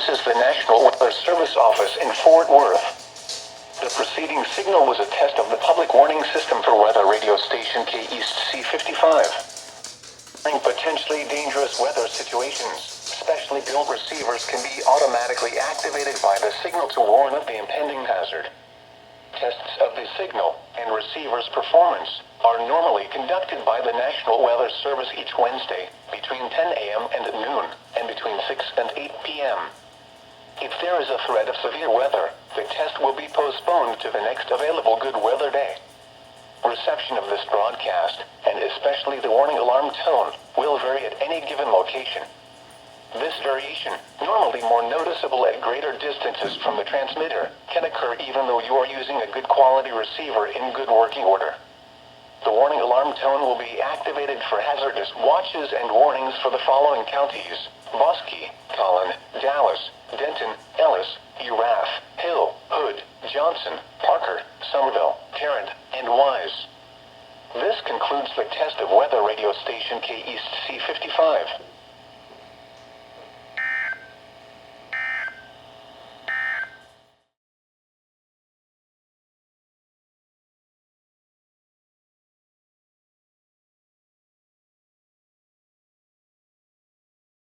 This is the National Weather Service office in Fort Worth. The preceding signal was a test of the public warning system for weather radio station KEC55. During potentially dangerous weather situations, specially built receivers can be automatically activated by the signal to warn of the impending hazard. Tests of the signal and receiver's performance are normally conducted by the National Weather Service each Wednesday between 10 a.m. and noon and between 6 and 8 p.m. If there is a threat of severe weather, the test will be postponed to the next available good weather day. Reception of this broadcast, and especially the warning alarm tone, will vary at any given location. This variation, normally more noticeable at greater distances from the transmitter, can occur even though you are using a good quality receiver in good working order. The warning alarm tone will be activated for hazardous watches and warnings for the following counties: Bosque, Collin, Dallas, Denton, Ellis, Urath, Hill, Hood, Johnson, Parker, Somerville, Tarrant, and Wise. This concludes the test of weather radio station KEC55.